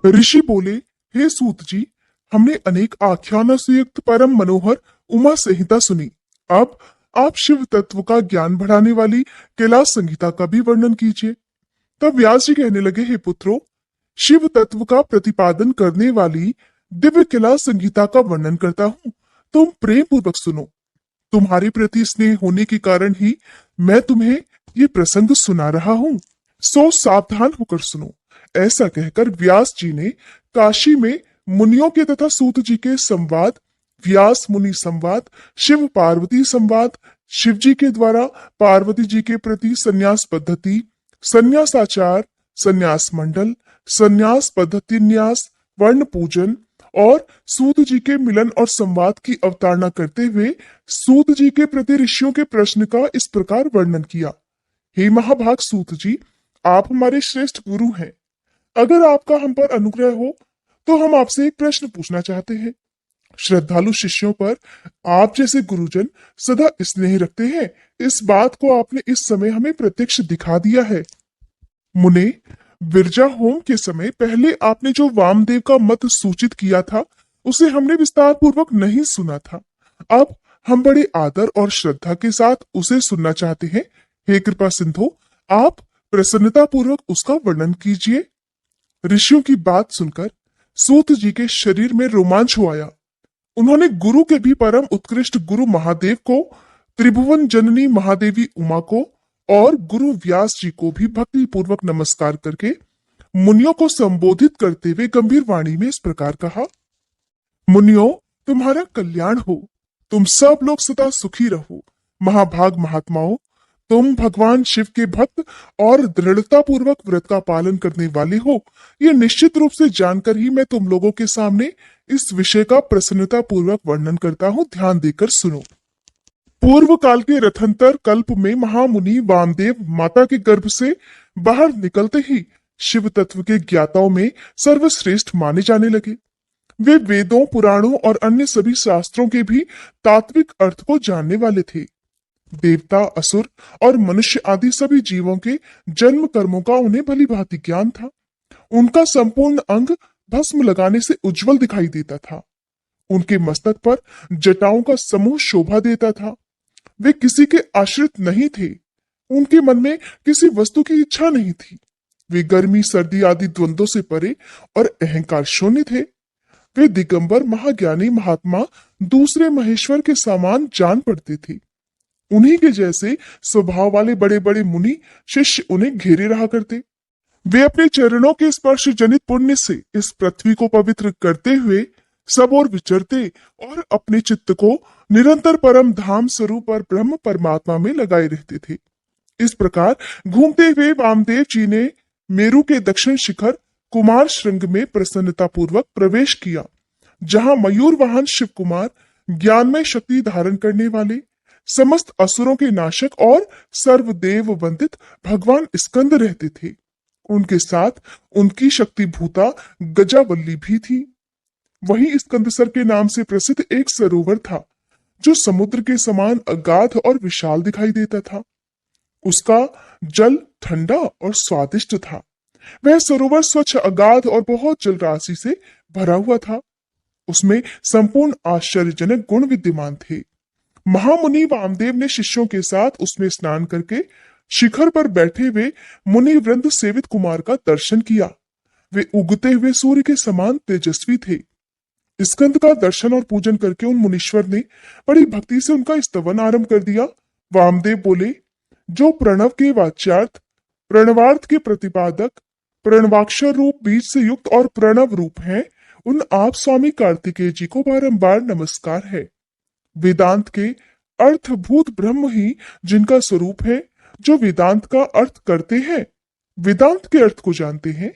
ऋषि बोले, हे सूत जी, हमने अनेक आख्यानों से युक्त परम मनोहर उमा संहिता सुनी। अब आप शिव तत्व का ज्ञान बढ़ाने वाली कैलाश संहिता का भी वर्णन कीजिए। तब व्यास जी कहने लगे, हे पुत्रों, शिव तत्व का प्रतिपादन करने वाली दिव्य कैलाश संहिता का वर्णन करता हूँ, तुम प्रेम पूर्वक सुनो। तुम्हारे प्रति स्नेह होने के कारण ही मैं तुम्हें ये प्रसंग सुना रहा हूँ, सो सावधान होकर सुनो। ऐसा कहकर व्यास जी ने काशी में मुनियों के तथा सूत जी के संवाद, व्यास मुनि संवाद, शिव पार्वती संवाद, शिव जी के द्वारा पार्वती जी के प्रति संन्यास पद्धति, संन्यासाचार, संन्यास मंडल, संन्यास पद्धति न्यास, वर्ण पूजन और सूत जी के मिलन और संवाद की अवतारणा करते हुए सूत जी के प्रति ऋषियों के प्रश्न का इस प्रकार वर्णन किया। हे महाभाग सूत जी, आप हमारे श्रेष्ठ गुरु हैं। अगर आपका हम पर अनुग्रह हो तो हम आपसे एक प्रश्न पूछना चाहते हैं। श्रद्धालु शिष्यों पर आप जैसे गुरुजन सदा स्नेह रखते हैं, इस बात को आपने इस समय हमें प्रत्यक्ष दिखा दिया है। मुने, विरजा होम के समय पहले आपने जो वामदेव का मत सूचित किया था, उसे हमने विस्तार पूर्वक नहीं सुना था। अब हम बड़े आदर और श्रद्धा के साथ उसे सुनना चाहते हैं। हे कृपा सिंधु, आप प्रसन्नता पूर्वक उसका वर्णन कीजिए। ऋषियों की बात सुनकर सूत जी के शरीर में रोमांच हो आया। उन्होंने गुरु के भी परम उत्कृष्ट गुरु महादेव को, त्रिभुवन जननी महादेवी उमा को और गुरु व्यास जी को भी भक्ति पूर्वक नमस्कार करके मुनियों को संबोधित करते हुए गंभीर वाणी में इस प्रकार कहा। मुनियों, तुम्हारा कल्याण हो, तुम सब लोग सदा सुखी रहो। महाभाग महात्माओं, तुम भगवान शिव के भक्त और दृढ़ता पूर्वक व्रत का पालन करने वाले हो, ये निश्चित रूप से जानकर ही मैं तुम लोगों के सामने इस विषय का प्रसन्नता पूर्वक वर्णन करता हूँ। ध्यान देकर सुनो। पूर्व काल के रथंतर कल्प में महामुनि वामदेव माता के गर्भ से बाहर निकलते ही शिव तत्व के ज्ञाताओं में सर्वश्रेष्ठ माने जाने लगे। वे वेदों, पुराणों और अन्य सभी शास्त्रों के भी तात्विक अर्थ को जानने वाले थे। देवता, असुर और मनुष्य आदि सभी जीवों के जन्म कर्मों का उन्हें भली भांति ज्ञान था। उनका संपूर्ण अंग भस्म लगाने से उज्जवल दिखाई देता था। उनके मस्तक पर जटाओं का समूह शोभा देता था। वे किसी के आश्रित नहीं थे। उनके मन में किसी वस्तु की इच्छा नहीं थी। वे गर्मी, सर्दी आदि द्वंद्वों से परे और अहंकार शून्य थे। वे दिगंबर, महाज्ञानी महात्मा, दूसरे महेश्वर के समान जान पड़ते थे। उन्हीं के जैसे स्वभाव वाले बड़े बड़े मुनि शिष्य उन्हें घेरे रहा करते। वे अपने चरणों के स्पर्श जनित पुण्य से इस पृथ्वी को पवित्र करते हुए सब ओर विचरते और अपने चित्त को निरंतर परम धाम स्वरूप और ब्रह्म परमात्मा में लगाए रहते थे। इस प्रकार घूमते हुए वामदेव जी ने मेरु के दक्षिण शिखर कुमार श्रृंग में प्रसन्नता पूर्वक प्रवेश किया, जहां मयूर वाहन शिव कुमार, ज्ञानमय शक्ति धारण करने वाले, समस्त असुरों के नाशक और सर्वदेव वंदित भगवान स्कंद रहते थे। उनके साथ उनकी शक्ति भूता गजावल्ली भी थी। वहीं स्कंदसर के नाम से प्रसिद्ध एक सरोवर था, जो समुद्र के समान अगाध और विशाल दिखाई देता था। उसका जल ठंडा और स्वादिष्ट था। वह सरोवर स्वच्छ, अगाध और बहुत जल राशि से भरा हुआ था। उसमें संपूर्ण आश्चर्यजनक गुण विद्यमान थे। महामुनि वामदेव ने शिष्यों के साथ उसमें स्नान करके शिखर पर बैठे हुए मुनि वृंद सेवित कुमार का दर्शन किया। वे उगते हुए सूर्य के समान तेजस्वी थे। स्कंद का दर्शन और पूजन करके उन मुनीश्वर ने बड़ी भक्ति से उनका स्तवन आरंभ कर दिया। वामदेव बोले, जो प्रणव के वाच्यार्थ, प्रणवार्थ के प्रतिपादक, प्रणवाक्षर रूप बीज से युक्त और प्रणव रूप हैं, उन आप स्वामी कार्तिकेय जी को बारंबार नमस्कार है। वेदांत के अर्थभूत ब्रह्म ही जिनका स्वरूप है, जो वेदांत का अर्थ करते हैं, वेदांत के अर्थ को जानते हैं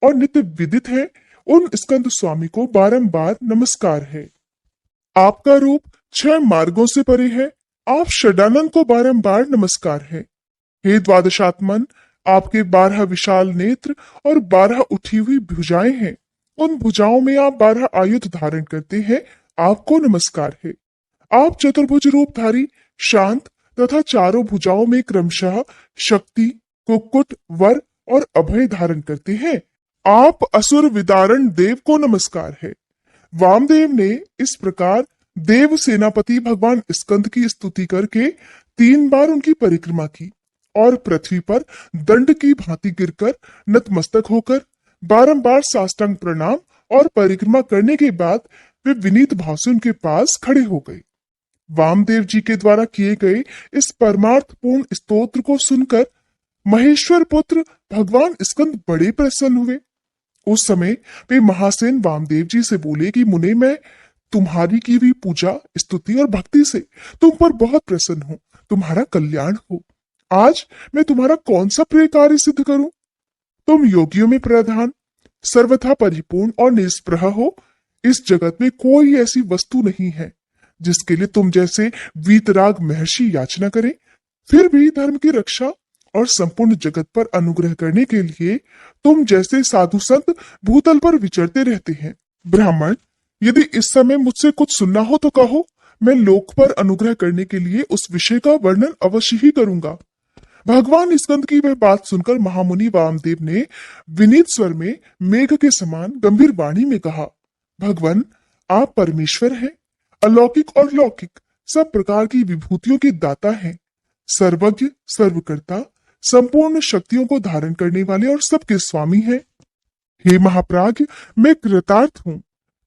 और नित्य विदित है, उन स्कंद स्वामी को बारंबार नमस्कार है। आपका रूप 6 मार्गों से परे है, आप षडानंद को बारंबार नमस्कार है। हे द्वादशात्मन, आपके 12 विशाल नेत्र और 12 उठी हुई भुजाएं हैं। उन भुजाओं में आप 12 आयुध धारण करते हैं, आपको नमस्कार है। आप चतुर्भुज रूपधारी, शांत तथा चारों भुजाओं में क्रमशः शक्ति, कुक्कुट, वर और अभय धारण करते हैं, आप असुर विदारण देव को नमस्कार है। वामदेव ने इस प्रकार देव सेनापति भगवान स्कंद की स्तुति करके 3 बार उनकी परिक्रमा की और पृथ्वी पर दंड की भांति गिरकर नतमस्तक होकर बारंबार साष्टांग प्रणाम और परिक्रमा करने के बाद वे विनीत भाव से उनके पास खड़े हो गए। वामदेव जी के द्वारा किए गए इस परमार्थपूर्ण स्तोत्र को सुनकर महेश्वर पुत्र भगवान स्कंद बड़े प्रसन्न हुए। उस समय वे महासेन वामदेव जी से बोले कि मुने, मैं तुम्हारी की हुई पूजा, स्तुति और भक्ति से तुम पर बहुत प्रसन्न हूं। तुम्हारा कल्याण हो। आज मैं तुम्हारा कौन सा प्रिय कार्य सिद्ध करूं? तुम योगियों में प्रधान, सर्वथा परिपूर्ण और निष्प्रह हो। इस जगत में कोई ऐसी वस्तु नहीं है जिसके लिए तुम जैसे वीतराग महर्षि याचना करें। फिर भी धर्म की रक्षा और संपूर्ण जगत पर अनुग्रह करने के लिए तुम जैसे साधु संत भूतल पर विचरते रहते हैं। ब्राह्मण, यदि इस समय मुझसे कुछ सुनना हो तो कहो, मैं लोक पर अनुग्रह करने के लिए उस विषय का वर्णन अवश्य ही करूंगा। भगवान स्कंद की वह बात सुनकर महामुनि वामदेव ने विनीत स्वर में मेघ के समान गंभीर वाणी में कहा, भगवान, आप परमेश्वर हैं, अलौकिक और लौकिक सब प्रकार की विभूतियों के दाता हैं, सर्वज्ञ, सर्वकर्ता, संपूर्ण शक्तियों को धारण करने वाले और सबके स्वामी हैं। हे महाप्राज्ञ, मैं कृतार्थ हूँ।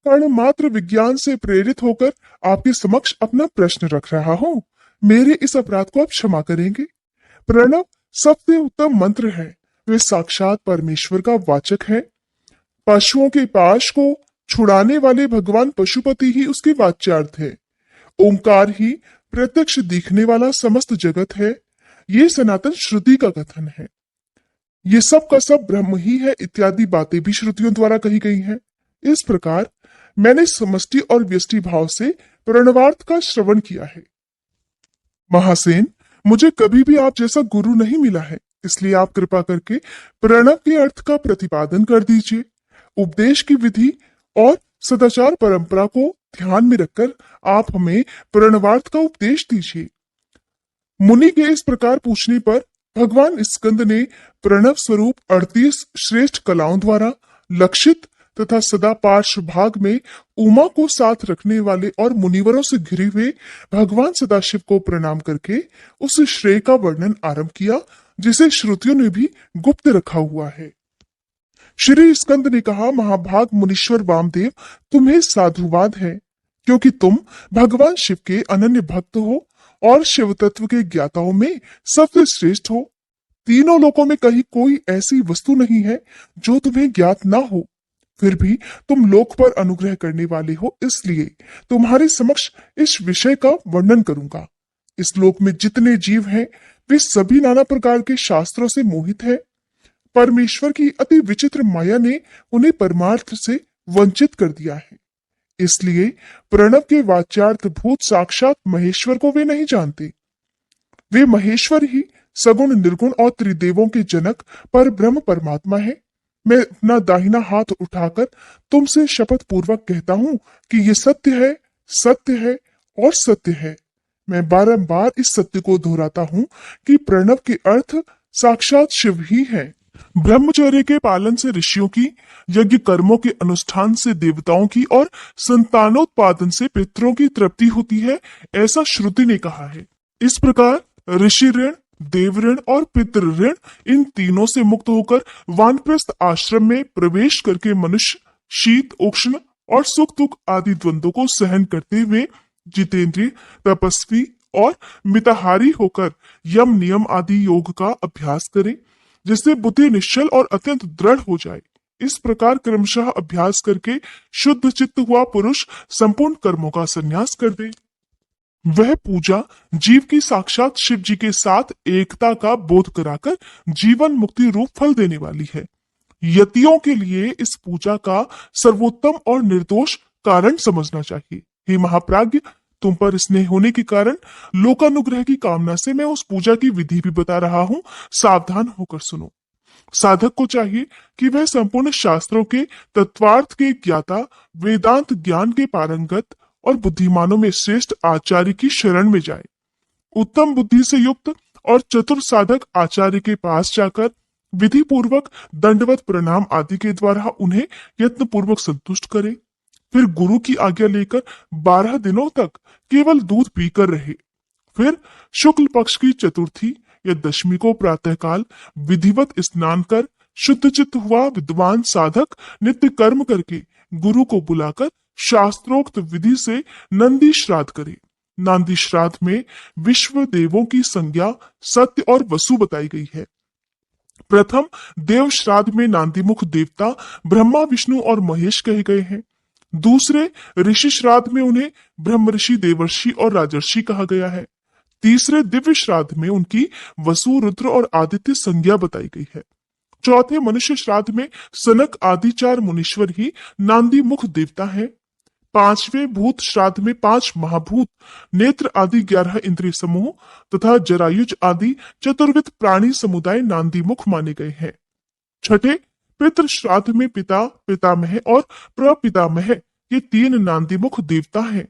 कर्ण मात्र विज्ञान से प्रेरित होकर आपके समक्ष अपना प्रश्न रख रहा हूँ। मेरे इस अपराध को आप क्षमा करेंगे। प्रणव सबसे उत्तम मंत्र है। वे साक्षात परमेश्वर का वाचक है। पशुओं के पाश को छुड़ाने वाले भगवान पशुपति ही उसके वाच्यार्थ है। ओंकार ही प्रत्यक्ष दिखने वाला समस्त जगत है। ये सनातन श्रुति का कथन है। ये सब का सब ब्रह्म ही है इत्यादि बातें भी श्रुतियों द्वारा कही गई हैं। इस प्रकार मैंने समष्टि और व्यष्टि भाव से प्रणवार्थ का श्रवण किया है। महासेन, मुझे कभी भी आप जैसा गुरु नहीं मिला है, इसलिए आप कृपा करके प्रणव के अर्थ का प्रतिपादन कर दीजिए। उपदेश की विधि और सदाचार परंपरा को ध्यान में रखकर आप हमें प्रणवार्थ का उपदेश दीजिए। मुनि के इस प्रकार पूछने पर भगवान स्कंद ने प्रणव स्वरूप 38 श्रेष्ठ कलाओं द्वारा लक्षित तथा सदा पार्श्व भाग में उमा को साथ रखने वाले और मुनिवरों से घिरे हुए भगवान सदाशिव को प्रणाम करके उस श्रेय का वर्णन आरंभ किया जिसे श्रुतियों ने भी गुप्त रखा हुआ है। श्री स्कंद ने कहा, महाभाग मुनीश्वर वामदेव, तुम्हें साधुवाद है, क्योंकि तुम भगवान शिव के अनन्य भक्त हो और शिव तत्व के ज्ञाताओं में सबसे श्रेष्ठ हो। तीनों लोकों में कहीं कोई ऐसी वस्तु नहीं है जो तुम्हें ज्ञात ना हो। फिर भी तुम लोक पर अनुग्रह करने वाले हो, इसलिए तुम्हारे समक्ष इस विषय का वर्णन करूंगा। इस लोक में जितने जीव हैं, वे सभी नाना प्रकार के शास्त्रों से मोहित हैं। परमेश्वर की अति विचित्र माया ने उन्हें परमार्थ से वंचित कर दिया है। इसलिए प्रणव के वाच्यार्थ भूत साक्षात महेश्वर को वे नहीं जानते। वे महेश्वर ही सगुण, निर्गुण और त्रिदेवों के जनक पर ब्रह्म परमात्मा है। मैं अपना दाहिना हाथ उठाकर तुमसे शपथ पूर्वक कहता हूं कि ये सत्य है, सत्य है और सत्य है। मैं बारंबार इस सत्य को दोहराता हूं कि प्रणव के अर्थ साक्षात शिव ही है। ब्रह्मचर्य के पालन से ऋषियों की, यज्ञ कर्मों के अनुष्ठान से देवताओं की और संतानोत्पादन से पितरों की तृप्ति होती है, ऐसा श्रुति ने कहा है। इस प्रकार ऋषि ऋण, देव ऋण और पितृ ऋण, इन तीनों से मुक्त होकर वानप्रस्थ आश्रम में प्रवेश करके मनुष्य शीत, उष्ण और सुख दुख आदि द्वंद्वों को सहन करते हुए जितेंद्रिय, तपस्वी और मिताहारी होकर यम नियम आदि योग का अभ्यास करे, जिससे बुद्धि निश्चल और अत्यंत दृढ़ हो जाए। इस प्रकार क्रमशः अभ्यास करके शुद्ध चित्त हुआ पुरुष संपूर्ण कर्मों का संन्यास कर दे। वह पूजा जीव की साक्षात शिव जी के साथ एकता का बोध कराकर जीवन मुक्ति रूप फल देने वाली है। यतियों के लिए इस पूजा का सर्वोत्तम और निर्दोष कारण समझना चाहिए। हे महाप्राज्ञ, तुम पर स्नेह होने के कारण लोकानुग्रह की कामना से मैं उस पूजा की विधि भी बता रहा हूं, सावधान होकर सुनो। साधक को चाहिए कि वह संपूर्ण शास्त्रों के तत्वार्थ के ज्ञाता, वेदांत ज्ञान के पारंगत और बुद्धिमानों में श्रेष्ठ आचार्य की शरण में जाए। उत्तम बुद्धि से युक्त और चतुर साधक आचार्य के पास जाकर विधि पूर्वक दंडवत प्रणाम आदि के द्वारा उन्हें यत्न पूर्वक संतुष्ट करें। फिर गुरु की आज्ञा लेकर 12 दिनों तक केवल दूध पीकर रहे। फिर शुक्ल पक्ष की चतुर्थी या दशमी को प्रातःकाल विधिवत स्नान कर शुद्ध चित्त हुआ विद्वान साधक नित्य कर्म करके गुरु को बुलाकर शास्त्रोक्त विधि से नंदी श्राद्ध करे। नांदी श्राद्ध में विश्व देवों की संज्ञा सत्य और वसु बताई गई है। प्रथम देव श्राद्ध में नांदीमुख देवता ब्रह्मा विष्णु और महेश कहे गए हैं। दूसरे ऋषि श्राद्ध में उन्हें ब्रह्म ऋषि देवर्षि और राजर्षि कहा गया है। तीसरे दिव्य श्राद्ध में उनकी वसु रुद्र और आदित्य संज्ञा बताई गई है। चौथे मनुष्य श्राद्ध में सनक आदि 4 मुनीश्वर ही नांदी मुख देवता हैं। पांचवें भूत श्राद्ध में 5 महाभूत नेत्र आदि 11 इंद्रिय समूह तथा जरायुज आदि चतुर्विध प्राणी समुदाय नांदी मुख माने गए हैं। छठे पितृ श्राद्ध में पिता पितामह और प्रपितामह ये 3 नांदी मुख देवता हैं।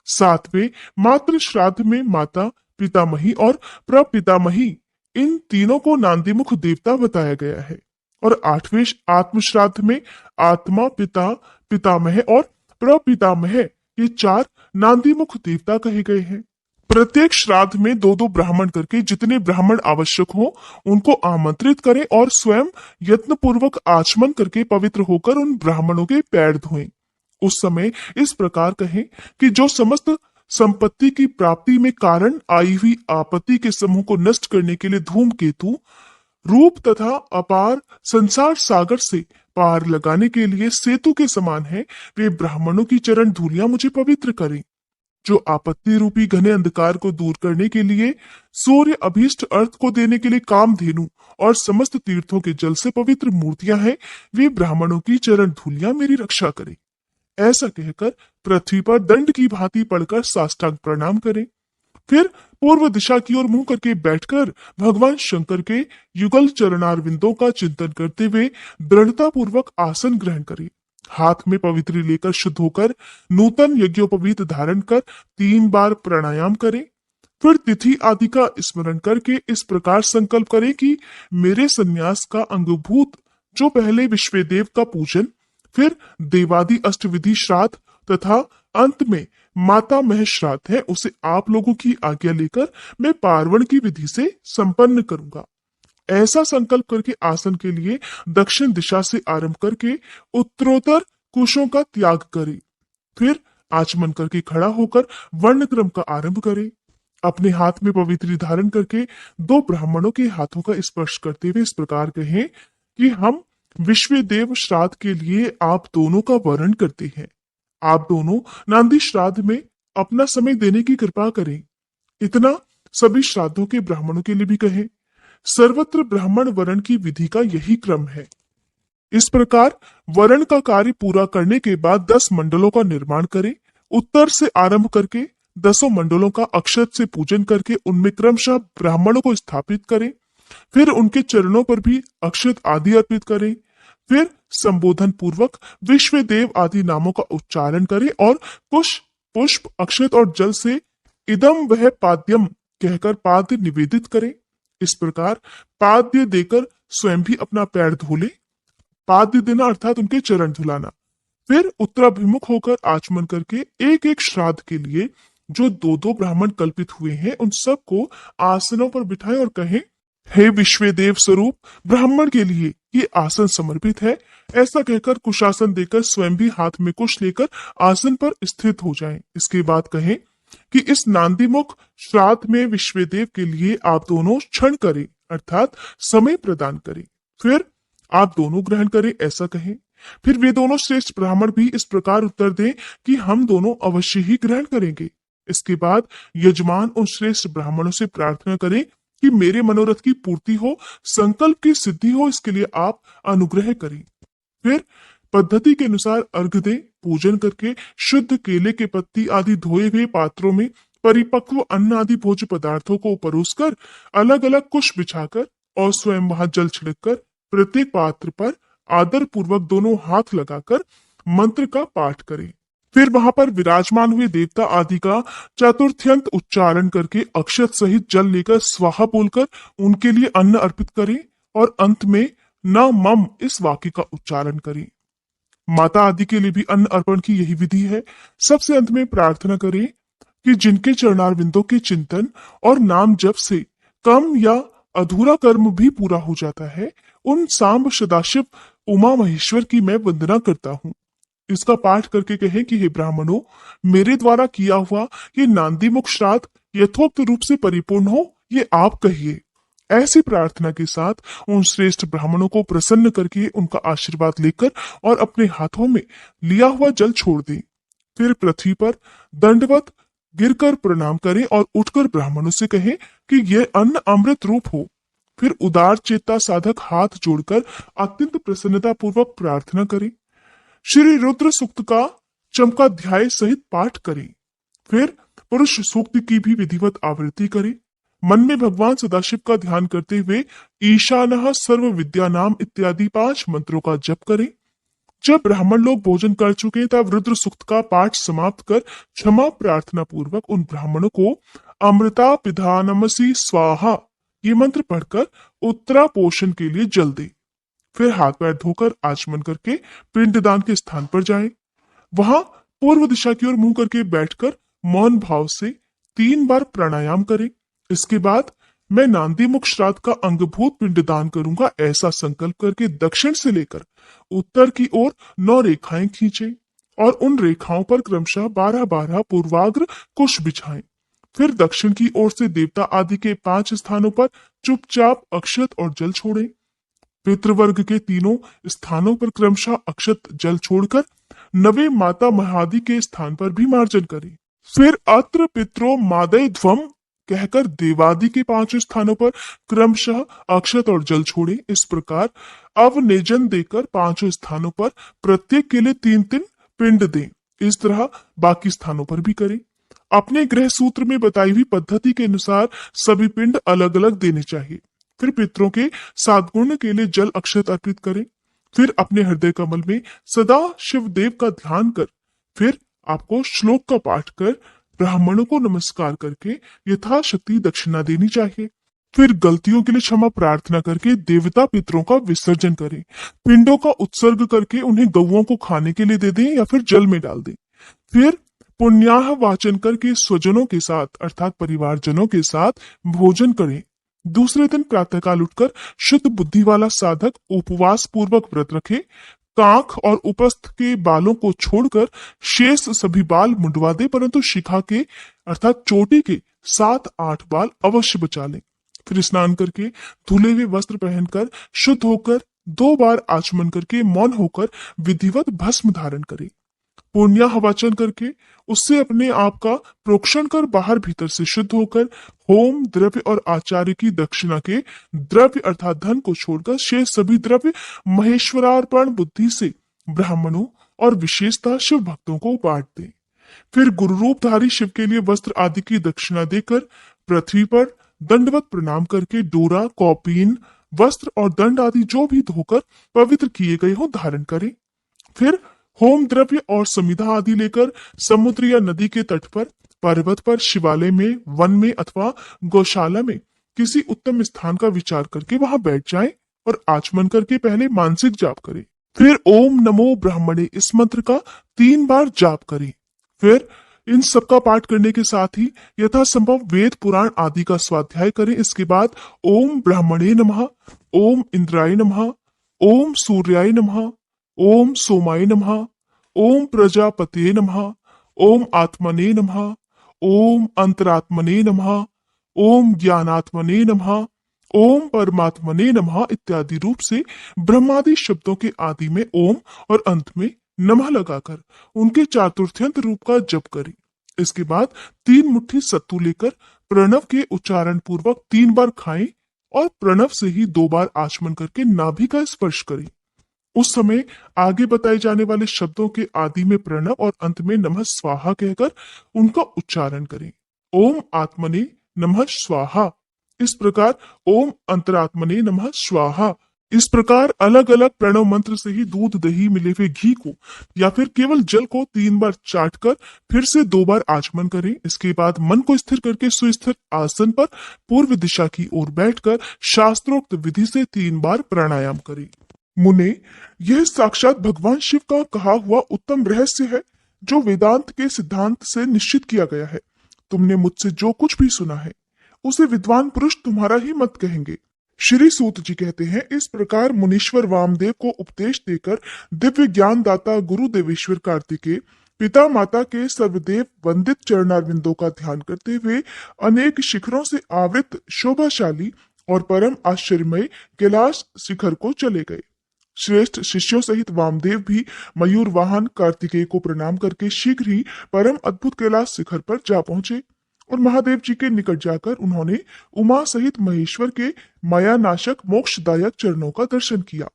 सातवें मातृ श्राद्ध में माता पितामही और प्रपितामही इन तीनों को नांदीमुख देवता बताया गया है। और 8वें आत्म श्राद्ध में आत्मा पिता पितामह और प्रपितामह ये 4 नांदीमुख देवता कहे गए हैं। प्रत्येक श्राद्ध में 2-2 ब्राह्मण करके जितने ब्राह्मण आवश्यक हो उनको आमंत्रित करें और स्वयं यत्न पूर्वक आचमन करके पवित्र होकर उन ब्राह्मणों के पैर धोएं। उस समय इस प्रकार कहें कि जो समस्त संपत्ति की प्राप्ति में कारण आई हुई आपत्ति के समूह को नष्ट करने के लिए धूमकेतु रूप तथा अपार संसार सागर से पार लगाने के लिए सेतु के समान है, वे ब्राह्मणों की चरण धूलियां मुझे पवित्र करें। जो आपत्ति रूपी घने अंधकार को दूर करने के लिए सूर्य अभीष्ट अर्थ को देने के लिए कामधेनु और समस्त तीर्थों के जल से पवित्र मूर्तियां हैं, वे ब्राह्मणों की चरण धूलियां मेरी रक्षा करें। ऐसा कहकर पृथ्वी पर दंड की भांति पड़कर साष्टांग प्रणाम करें। फिर पूर्व दिशा की ओर मुंह करके बैठकर भगवान शंकर के युगल चरणारविंदों का चिंतन करते हुए दृढ़ता पूर्वक आसन ग्रहण करें। हाथ में पवित्री लेकर शुद्ध होकर नूतन यज्ञोपवीत धारण कर 3 बार प्राणायाम करें। फिर तिथि आदि का स्मरण करके इस प्रकार संकल्प करें कि मेरे संन्यास का अंगभूत जो पहले विश्वदेव का पूजन, फिर देवादि अष्टविधि श्राद्ध तथा अंत में माता मह श्राद्ध है, उसे आप लोगों की आज्ञा लेकर मैं पार्वण की विधि से संपन्न करूंगा। ऐसा संकल्प करके आसन के लिए दक्षिण दिशा से आरंभ करके उत्तरोत्तर कुशों का त्याग करे। फिर आचमन करके खड़ा होकर वर्ण क्रम का आरंभ करे। अपने हाथ में पवित्री धारण करके 2 ब्राह्मणों के हाथों का स्पर्श करते हुए इस प्रकार कहें कि हम विश्वदेव श्राद्ध के लिए आप दोनों का वर्ण करते हैं। आप दोनों नांदी श्राद्ध में अपना समय देने की कृपा करें। इतना सभी श्राद्धों के ब्राह्मणों के लिए भी कहें। सर्वत्र ब्राह्मण वरण की विधि का यही क्रम है। इस प्रकार वरण का कार्य पूरा करने के बाद 10 मंडलों का निर्माण करें। उत्तर से आरंभ करके 10 मंडलों का अक्षत से पूजन करके उनमें क्रमशः ब्राह्मणों को स्थापित करें। फिर उनके चरणों पर भी अक्षत आदि अर्पित करें। फिर संबोधन पूर्वक विश्वदेव आदि नामों का उच्चारण करें और कुश पुष्प अक्षत और जल से इदम वह पाद्यम कहकर पाद्य निवेदित करें। इस प्रकार पाद्य देकर स्वयं भी अपना पैर धो ले। पाद्य देना अर्थात उनके चरण धुलाना। फिर उत्तराभिमुख होकर आचमन करके एक एक श्राद्ध के लिए जो 2-2 ब्राह्मण कल्पित हुए हैं उन सबको आसनों पर बिठाएं और कहें, हे विश्वदेव स्वरूप ब्राह्मण के लिए ये आसन समर्पित है। ऐसा कहकर कुशासन देकर स्वयं भी हाथ में कुश लेकर आसन पर स्थित हो जाएं। इसके बाद कहें कि इस नांदीमुख श्राद्ध में विश्वदेव के लिए आप दोनों क्षण करें अर्थात समय प्रदान करें। फिर आप दोनों ग्रहण करें, ऐसा कहें। फिर वे दोनों श्रेष्ठ ब्राह्मण भी इस प्रकार उत्तर दें कि हम दोनों अवश्य ही ग्रहण करेंगे। इसके बाद यजमान उन श्रेष्ठ ब्राह्मणों से प्रार्थना करें कि मेरे मनोरथ की पूर्ति हो, संकल्प की सिद्धि हो, इसके लिए आप अनुग्रह करें। फिर पद्धति के अनुसार अर्घ दें। पूजन करके शुद्ध केले के पत्ती आदि धोए हुए पात्रों में परिपक्व अन्न आदि भोज्य पदार्थों को परोसकर अलग अलग कुश बिछाकर और स्वयं वहां जल छिड़ककर प्रत्येक पात्र पर आदर पूर्वक दोनों हाथ लगाकर मंत्र का पाठ करें। फिर वहां पर विराजमान हुए देवता आदि का चतुर्थ्यंत उच्चारण करके अक्षत सहित जल लेकर स्वाहा बोलकर उनके लिए अन्न अर्पित करें और अंत में न मम इस वाक्य का उच्चारण करें। माता आदि के लिए भी अन्न अर्पण की यही विधि है। सबसे अंत में प्रार्थना करें कि जिनके चरणार बिंदों के चिंतन और नाम जप से कम या अधूरा कर्म भी पूरा हो जाता है, उन सांब सदाशिव उमा महेश्वर की मैं वंदना करता हूँ। इसका पाठ करके कहें कि हे ब्राह्मणों, मेरे द्वारा किया हुआ ये नांदीमुख श्राद्ध यथोक्त रूप से परिपूर्ण हो, ये आप कहिए। ऐसी प्रार्थना के साथ उन श्रेष्ठ ब्राह्मणों को प्रसन्न करके उनका आशीर्वाद लेकर और अपने हाथों में लिया हुआ जल छोड़ दें। फिर पृथ्वी पर दंडवत गिरकर प्रणाम करें और उठकर ब्राह्मणों से कहें कि यह अन्न अमृत रूप हो। फिर उदार चेता साधक हाथ जोड़कर अत्यंत प्रसन्नता पूर्वक प्रार्थना करें। श्री रुद्र सूक्त का चमकाध्याय सहित पाठ करें। फिर पुरुष सूक्त की भी विधिवत आवृत्ति करें। मन में भगवान सदाशिव का ध्यान करते हुए ईशानः सर्व विद्या नाम इत्यादि 5 मंत्रों का जप करें। जब ब्राह्मण लोग भोजन कर चुके तब रुद्र सूक्त का पाठ समाप्त कर क्षमा प्रार्थना पूर्वक उन ब्राह्मणों को अमृता पिधानमसी स्वाहा ये मंत्र पढ़कर उत्तरा पोषण के लिए जल दे। फिर हाथ पैर धोकर आचमन करके पिंडदान के स्थान पर जाएं। वहां पूर्व दिशा की ओर मुंह करके बैठकर मौन भाव से 3 बार प्राणायाम करें। इसके बाद मैं नांदीमुख श्राद्ध का अंगभूत पिंडदान करूंगा ऐसा संकल्प करके दक्षिण से लेकर उत्तर की ओर 9 रेखाएं खींचें और उन रेखाओं पर क्रमशः 12-12 पूर्वाग्र कुश बिछाएं। फिर दक्षिण की ओर से देवता आदि के 5 स्थानों पर चुपचाप अक्षत और जल छोड़ें। पितृवर्ग के 3 स्थानों पर क्रमशः अक्षत जल छोड़कर नवे माता महादि के स्थान पर भी मार्जन करें। फिर अत्र पितरो मादय ध्वम कहकर देवादि के 5 स्थानों पर क्रमशः अक्षत और जल छोड़े। इस प्रकार अवनेजन देकर 5 स्थानों पर प्रत्येक के लिए 3-3 पिंड दें। इस तरह बाकी स्थानों पर भी करें। अपने गृह सूत्र में बताई हुई पद्धति के अनुसार सभी पिंड अलग अलग देने चाहिए। फिर पितरों के साधगुण के लिए जल अक्षत अर्पित करें। फिर अपने हृदय कमल में सदा शिव देव का ध्यान कर फिर आपको श्लोक का पाठ कर ब्राह्मणों को नमस्कार करके यथाशक्ति दक्षिणा देनी चाहिए। फिर गलतियों के लिए क्षमा प्रार्थना करके देवता पितरों का विसर्जन करें। पिंडों का उत्सर्ग करके उन्हें गौओं को खाने के लिए दे दें या फिर जल में डाल दें। फिर पुण्याह वाचन करके स्वजनों के साथ अर्थात परिवारजनों के साथ भोजन करें। दूसरे दिन प्रातःकाल उठकर शुद्ध बुद्धि वाला साधक उपवास पूर्वक व्रत रखे। कांख और उपस्थ के बालों को छोड़कर शेष सभी बाल मुंडवा दे, परंतु शिखा के अर्थात चोटी के 7-8 बाल अवश्य बचा लें। फिर स्नान करके धुले हुए वस्त्र पहनकर शुद्ध होकर 2 बार आचमन करके मौन होकर विधिवत भस्म धारण करें। पुण्याह वाचन करके उससे अपने आप का प्रोक्षण कर बाहर भीतर से शुद्ध होकर होम द्रव्य और आचार्य की दक्षिणा के द्रव्य अर्थात धन को छोड़कर शेष सभी द्रव्य महेश्वरार्पण बुद्धि से ब्राह्मणों और विशेषतः शिव भक्तों को बांट दें। फिर गुरु रूपधारी शिव के लिए वस्त्र आदि की दक्षिणा देकर पृथ्वी पर दंडवत प्रणाम करके डोरा, कौपीन, वस्त्र और दंड आदि जो भी धोकर पवित्र किए गए हो धारण करें। फिर होम द्रव्य और समिधा आदि लेकर समुद्र या नदी के तट पर, पर्वत पर, शिवालय में, वन में अथवा गौशाला में किसी उत्तम स्थान का विचार करके वहां बैठ जाएं और आचमन करके पहले मानसिक जाप करें। फिर ओम नमो ब्राह्मणे इस मंत्र का 3 बार जाप करें। फिर इन सब का पाठ करने के साथ ही यथासंभव वेद पुराण आदि का स्वाध्याय करें। इसके बाद ओम ब्राह्मणे नमः, ओम इंद्राय नमः, ओम सूर्याय नमः, ओम सोमाय नमः, ओम प्रजापते नमः, ओम आत्मने नमः, ओम अंतरात्मने नमः, ओम ज्ञानात्मने नमः, ओम परमात्मने नमः इत्यादि रूप से ब्रह्मादि शब्दों के आदि में ओम और अंत में नमः लगाकर उनके चातुर्थ्यंत रूप का जप करें। इसके बाद 3 मुट्ठी सत्तू लेकर प्रणव के उच्चारण पूर्वक 3 बार खाएं और प्रणव से ही 2 बार आचमन करके नाभि का स्पर्श करें। उस समय आगे बताए जाने वाले शब्दों के आदि में प्रणव और अंत में नमः स्वाहा कहकर उनका उच्चारण करें। ओम आत्मने नमः स्वाहा। इस प्रकार ओम अंतरात्मने नमः स्वाहा इस प्रकार अलग अलग प्रणव मंत्र से ही दूध दही मिले हुए घी को या फिर केवल जल को 3 बार चाटकर फिर से 2 बार आचमन करें। इसके बाद मन को स्थिर करके सुस्थिर आसन पर पूर्व दिशा की ओर बैठकर शास्त्रोक्त विधि से 3 बार प्राणायाम करें। मुने, यह साक्षात भगवान शिव का कहा हुआ उत्तम रहस्य है जो वेदांत के सिद्धांत से निश्चित किया गया है। तुमने मुझसे जो कुछ भी सुना है उसे विद्वान पुरुष तुम्हारा ही मत कहेंगे। श्री सूत जी कहते हैं, इस प्रकार मुनीश्वर वामदेव को उपदेश देकर दिव्य ज्ञान दाता गुरु देवेश्वर कार्तिकेय पिता माता के सर्वदेव वंदित चरणारविंदों का ध्यान करते हुए अनेक शिखरों से आवृत शोभाशाली और परम आश्चर्यमय कैलाश शिखर को चले गए। श्रेष्ठ शिष्यों सहित वामदेव भी मयूर वाहन कार्तिकेय को प्रणाम करके शीघ्र ही परम अद्भुत कैलाश शिखर पर जा पहुंचे और महादेव जी के निकट जाकर उन्होंने उमा सहित महेश्वर के माया नाशक मोक्षदायक चरणों का दर्शन किया।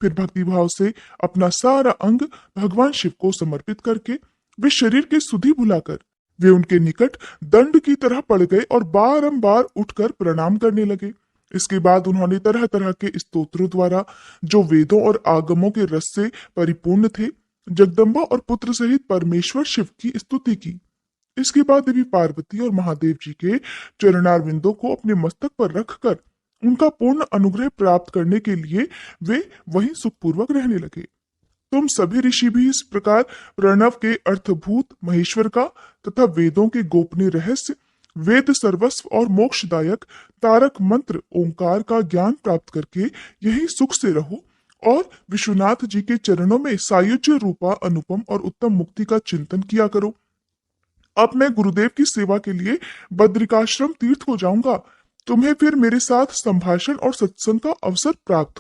फिर भक्तिभाव से अपना सारा अंग भगवान शिव को समर्पित करके वे शरीर के सुधि भुलाकर वे उनके निकट दंड की तरह पड़ गए और बारंबार उठकर प्रणाम करने लगे। इसके बाद उन्होंने तरह तरह के स्तोत्रों द्वारा जो वेदों और आगमों के रस से परिपूर्ण थे जगदम्बा और पुत्र सहित परमेश्वर शिव की स्तुति की। इसके बाद देवी पार्वती और महादेव जी के चरणारविंदों को अपने मस्तक पर रखकर उनका पूर्ण अनुग्रह प्राप्त करने के लिए वे वहीं सुखपूर्वक रहने लगे। तुम सभी ऋषि भी इस प्रकार प्रणव के अर्थभूत महेश्वर का तथा वेदों के गोपनीय रहस्य वेद सर्वस्व और मोक्षदायक तारक मंत्र ओंकार का ज्ञान प्राप्त करके यही सुख से रहो और विश्वनाथ जी के चरणों में सायुज्य रूपा अनुपम और उत्तम मुक्ति का चिंतन किया करो। अब मैं गुरुदेव की सेवा के लिए बद्रिकाश्रम तीर्थ को जाऊंगा। तुम्हें फिर मेरे साथ संभाषण और सत्संग का अवसर प्राप्त हो।